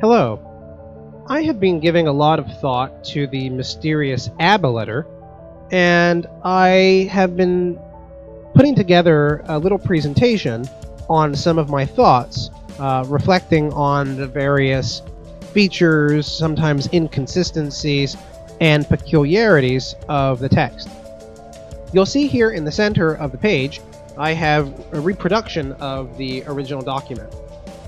Hello. I have been giving a lot of thought to the mysterious ABBA letter, and I have been putting together a little presentation on some of my thoughts, reflecting on the various features, sometimes inconsistencies, and peculiarities of the text. You'll see here in the center of the page, I have a reproduction of the original document,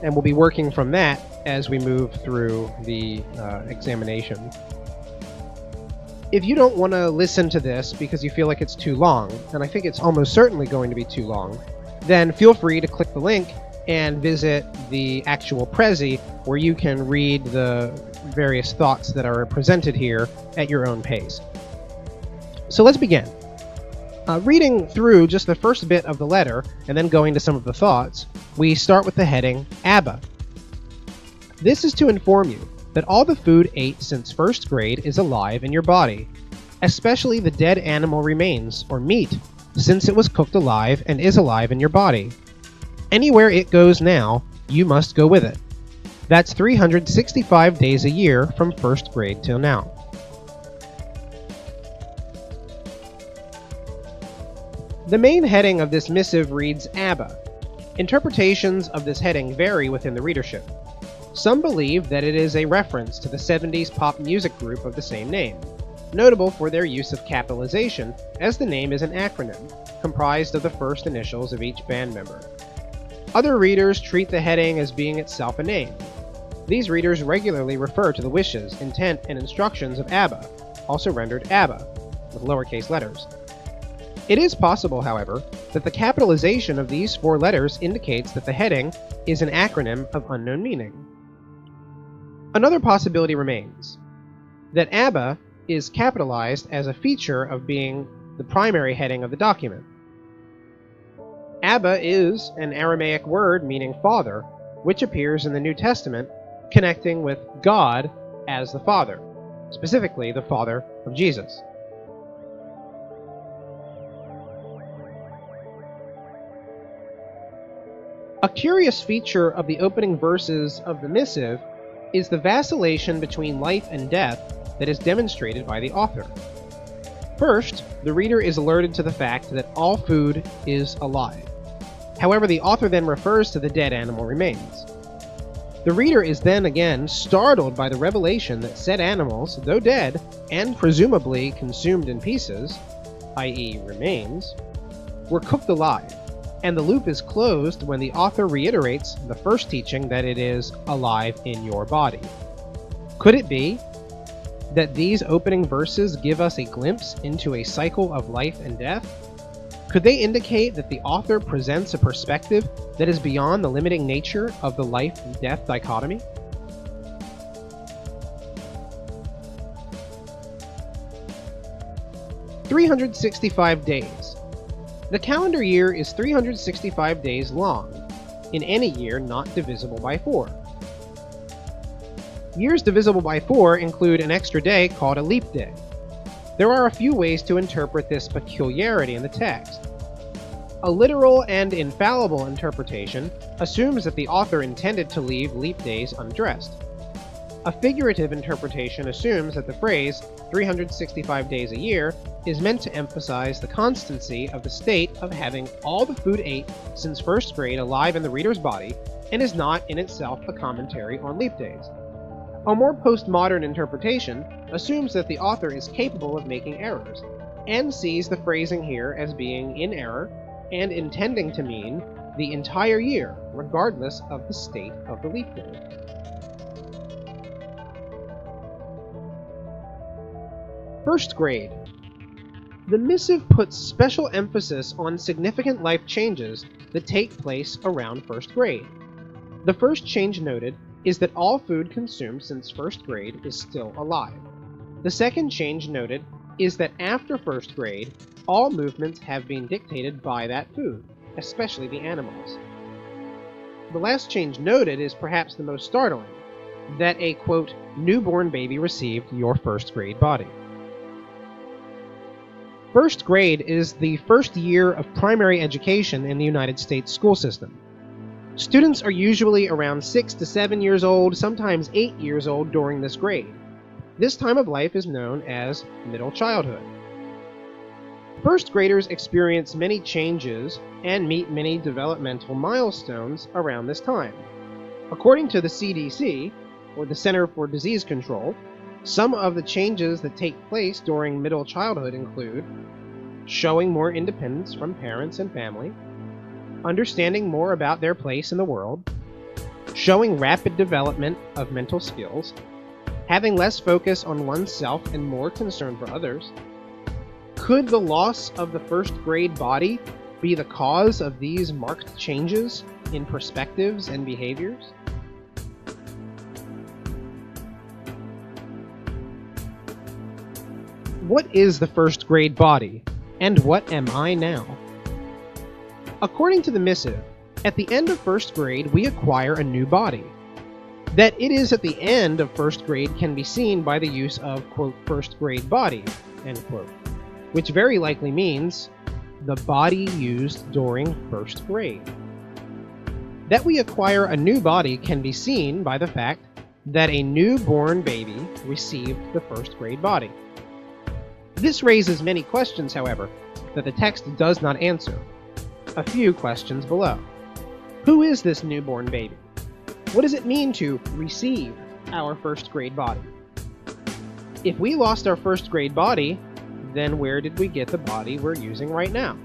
and we'll be working from that as we move through the examination. If you don't want to listen to this because you feel like it's too long, and I think it's almost certainly going to be too long, then feel free to click the link and visit the actual Prezi, where you can read the various thoughts that are presented here at your own pace. So let's begin. Reading through just the first bit of the letter, and then going to some of the thoughts, we start with the heading, ABBA. This is to inform you that all the food ate since first grade is alive in your body, especially the dead animal remains, or meat, since it was cooked alive and is alive in your body. Anywhere it goes now, you must go with it. That's 365 days a year from first grade till now. The main heading of this missive reads ABBA. Interpretations of this heading vary within the readership. Some believe that it is a reference to the 70s pop music group of the same name, notable for their use of capitalization, as the name is an acronym, comprised of the first initials of each band member. Other readers treat the heading as being itself a name. These readers regularly refer to the wishes, intent, and instructions of ABBA, also rendered ABBA, with lowercase letters. It is possible, however, that the capitalization of these four letters indicates that the heading is an acronym of unknown meaning. Another possibility remains, that ABBA is capitalized as a feature of being the primary heading of the document. ABBA is an Aramaic word meaning father, which appears in the New Testament connecting with God as the Father, specifically the Father of Jesus. A curious feature of the opening verses of the missive is the vacillation between life and death that is demonstrated by the author. First, the reader is alerted to the fact that all food is alive. However, the author then refers to the dead animal remains. The reader is then again startled by the revelation that said animals, though dead, and presumably consumed in pieces, i.e. remains, were cooked alive. And the loop is closed when the author reiterates the first teaching that it is alive in your body. Could it be that these opening verses give us a glimpse into a cycle of life and death? Could they indicate that the author presents a perspective that is beyond the limiting nature of the life and death dichotomy? "365 days. The calendar year is 365 days long, in any year not divisible by 4. Years divisible by 4 include an extra day called a leap day. There are a few ways to interpret this peculiarity in the text. A literal and infallible interpretation assumes that the author intended to leave leap days unaddressed. A figurative interpretation assumes that the phrase 365 days a year is meant to emphasize the constancy of the state of having all the food ate since first grade alive in the reader's body, and is not in itself a commentary on leap days. A more postmodern interpretation assumes that the author is capable of making errors, and sees the phrasing here as being in error and intending to mean the entire year, regardless of the state of the leap day. First grade. The missive puts special emphasis on significant life changes that take place around first grade. The first change noted is that all food consumed since first grade is still alive. The second change noted is that after first grade, all movements have been dictated by that food, especially the animals. The last change noted is perhaps the most startling, that a, quote, newborn baby received your first grade body. First grade is the first year of primary education in the United States school system. Students are usually around 6 to 7 years old, sometimes 8 years old during this grade. This time of life is known as middle childhood. First graders experience many changes and meet many developmental milestones around this time. According to the CDC, or the Center for Disease Control, some of the changes that take place during middle childhood include showing more independence from parents and family, understanding more about their place in the world, showing rapid development of mental skills, having less focus on oneself and more concern for others. Could the loss of the first grade body be the cause of these marked changes in perspectives and behaviors? What is the first grade body, and what am I now? According to the missive, at the end of first grade, we acquire a new body. That it is at the end of first grade can be seen by the use of, quote, first grade body, end quote, which very likely means the body used during first grade. That we acquire a new body can be seen by the fact that a newborn baby received the first grade body. This raises many questions, however, that the text does not answer. A few questions below. Who is this newborn baby? What does it mean to receive our first grade body? If we lost our first grade body, then where did we get the body we're using right now?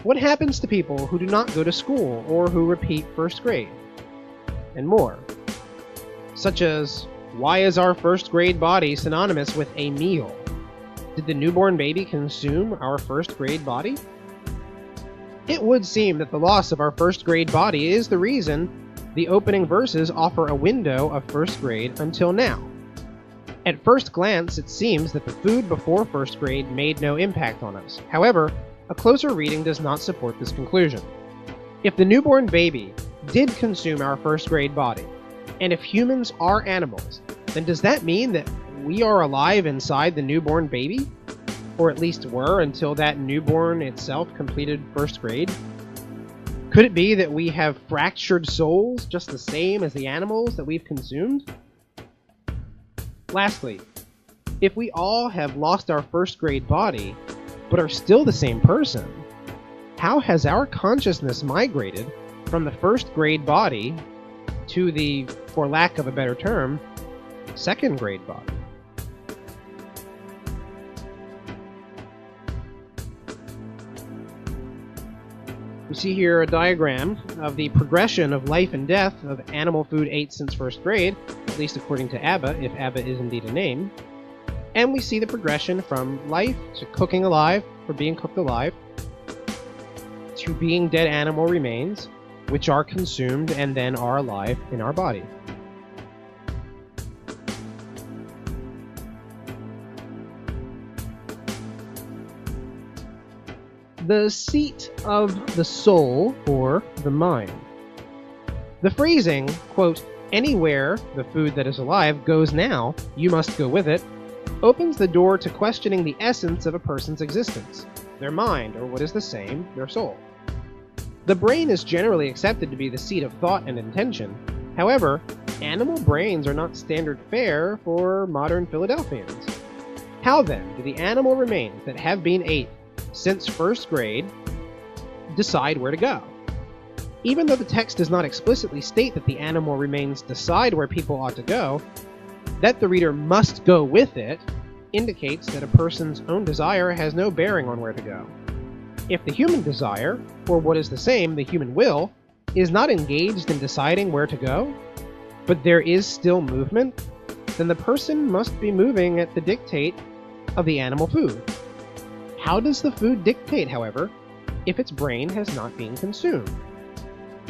What happens to people who do not go to school or who repeat first grade? And more. Such as, why is our first grade body synonymous with a meal? Did the newborn baby consume our first grade body? It would seem that the loss of our first grade body is the reason the opening verses offer a window of first grade until now. At first glance, it seems that the food before first grade made no impact on us. However, a closer reading does not support this conclusion. If the newborn baby did consume our first grade body, and if humans are animals, then does that mean that we are alive inside the newborn baby? Or at least were until that newborn itself completed first grade? Could it be that we have fractured souls just the same as the animals that we've consumed? Lastly, if we all have lost our first grade body, but are still the same person, how has our consciousness migrated from the first grade body to the, for lack of a better term, second grade body? We see here a diagram of the progression of life and death of animal food ate since first grade, at least according to ABBA, if ABBA is indeed a name. And we see the progression from life to cooking alive, or being cooked alive, to being dead animal remains, which are consumed and then are alive in our body. The seat of the soul, or the mind. The phrasing, quote, anywhere the food that is alive goes now, you must go with it, opens the door to questioning the essence of a person's existence, their mind, or what is the same, their soul. The brain is generally accepted to be the seat of thought and intention. However, animal brains are not standard fare for modern Philadelphians. How then do the animal remains that have been ate since first grade decide where to go? Even though the text does not explicitly state that the animal remains decide where people ought to go, that the reader must go with it indicates that a person's own desire has no bearing on where to go. If the human desire, or what is the same, the human will, is not engaged in deciding where to go, but there is still movement, then the person must be moving at the dictate of the animal food. How does the food dictate, however, if its brain has not been consumed?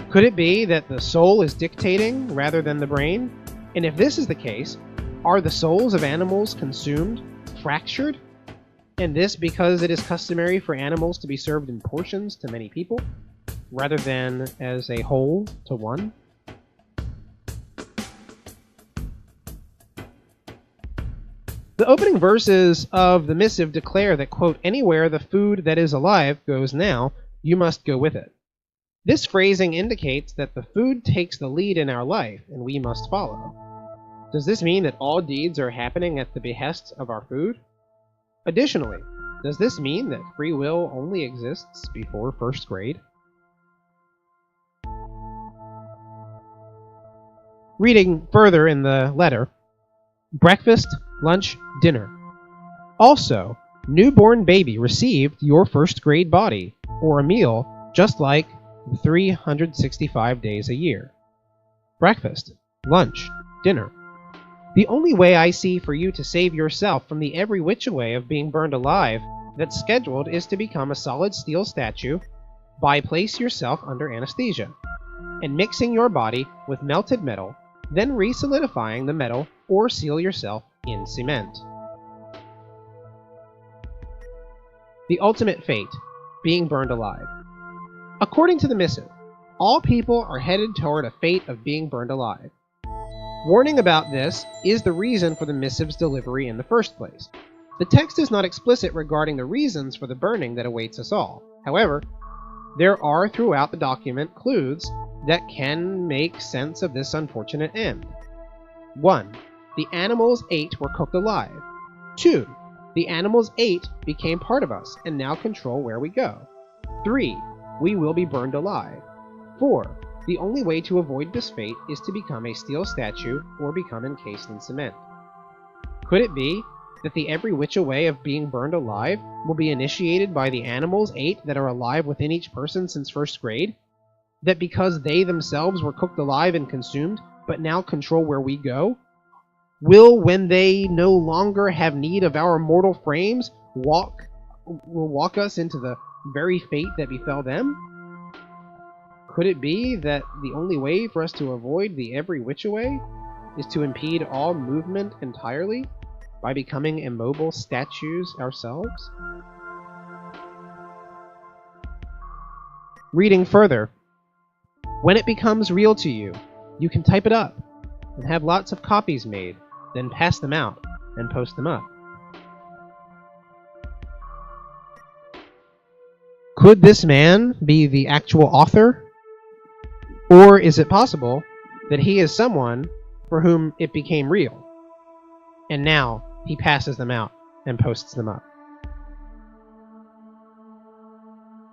Could it be that the soul is dictating rather than the brain? And if this is the case, are the souls of animals consumed, fractured? And this because it is customary for animals to be served in portions to many people, rather than as a whole to one? The opening verses of the missive declare that, quote, anywhere the food that is alive goes now, you must go with it. This phrasing indicates that the food takes the lead in our life, and we must follow. Does this mean that all deeds are happening at the behest of our food? Additionally, does this mean that free will only exists before first grade? Reading further in the letter, breakfast, lunch, dinner. Also, newborn baby received your first grade body, or a meal, just like 365 days a year. Breakfast, lunch, dinner. The only way I see for you to save yourself from the every which way of being burned alive that's scheduled is to become a solid steel statue by place yourself under anesthesia and mixing your body with melted metal, then re-solidifying the metal or seal yourself in cement. The ultimate fate, being burned alive. According to the missive, all people are headed toward a fate of being burned alive. Warning about this is the reason for the missive's delivery in the first place. The text is not explicit regarding the reasons for the burning that awaits us all. However, there are throughout the document clues that can make sense of this unfortunate end. 1. The animals ate were cooked alive. 2. The animals ate became part of us and now control where we go. 3. We will be burned alive. 4. The only way to avoid this fate is to become a steel statue or become encased in cement. Could it be that the every which way of being burned alive will be initiated by the animals ate that are alive within each person since first grade? That because they themselves were cooked alive and consumed, but now control where we go, will, when they no longer have need of our mortal frames, will walk us into the very fate that befell them? Could it be that the only way for us to avoid the every which way is to impede all movement entirely by becoming immobile statues ourselves? Reading further, when it becomes real to you, you can type it up and have lots of copies made, then pass them out and post them up. Could this man be the actual author? Or is it possible that he is someone for whom it became real, and now he passes them out and posts them up?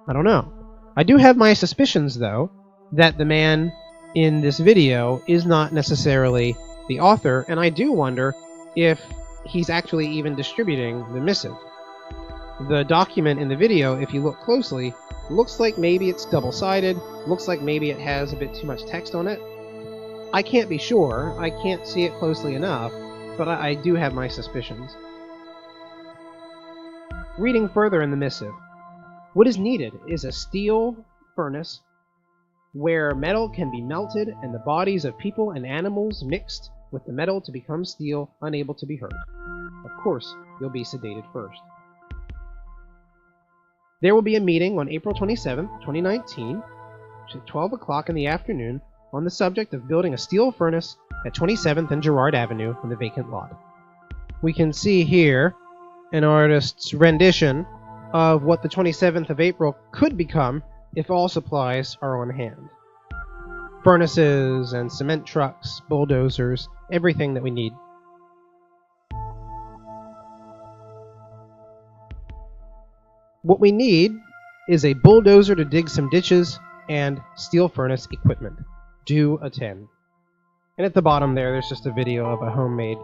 I don't know. I do have my suspicions, though, that the man in this video is not necessarily the author, and I do wonder if he's actually even distributing the missive. The document in the video, if you look closely, looks like maybe it's double-sided, looks like maybe it has a bit too much text on it. I can't be sure, I can't see it closely enough, but I do have my suspicions. Reading further in the missive, what is needed is a steel furnace where metal can be melted and the bodies of people and animals mixed with the metal to become steel, unable to be hurt. Of course, you'll be sedated first. There will be a meeting on April 27, 2019, at 12 o'clock in the afternoon, on the subject of building a steel furnace at 27th and Girard Avenue on the vacant lot. We can see here an artist's rendition of what the 27th of April could become if all supplies are on hand. Furnaces and cement trucks, bulldozers, everything that we need. What we need is a bulldozer to dig some ditches and steel furnace equipment. Do attend. And at the bottom there's just a video of a homemade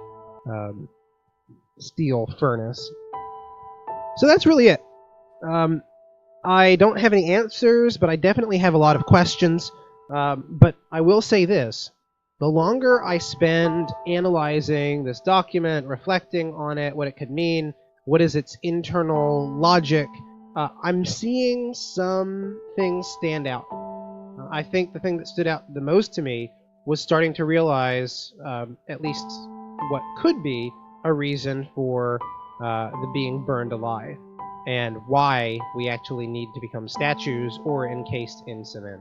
steel furnace. So that's really it. I don't have any answers, but I definitely have a lot of questions. But I will say this. The longer I spend analyzing this document, reflecting on it, what it could mean, what is its internal logic, I'm seeing some things stand out. I think the thing that stood out the most to me was starting to realize at least what could be a reason for the being burned alive, and why we actually need to become statues or encased in cement.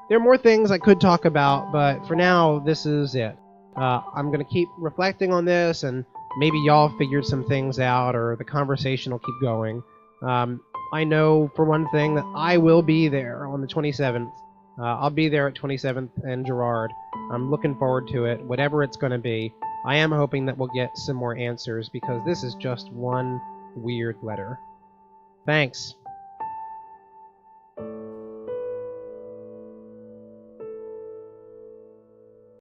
There are more things I could talk about, but for now, this is it. I'm going to keep reflecting on this, and maybe y'all figured some things out, or the conversation will keep going. I know, for one thing, that I will be there on the 27th, I'll be there at 27th and Girard. I'm looking forward to it, whatever it's going to be. I am hoping that we'll get some more answers, because this is just one weird letter. Thanks.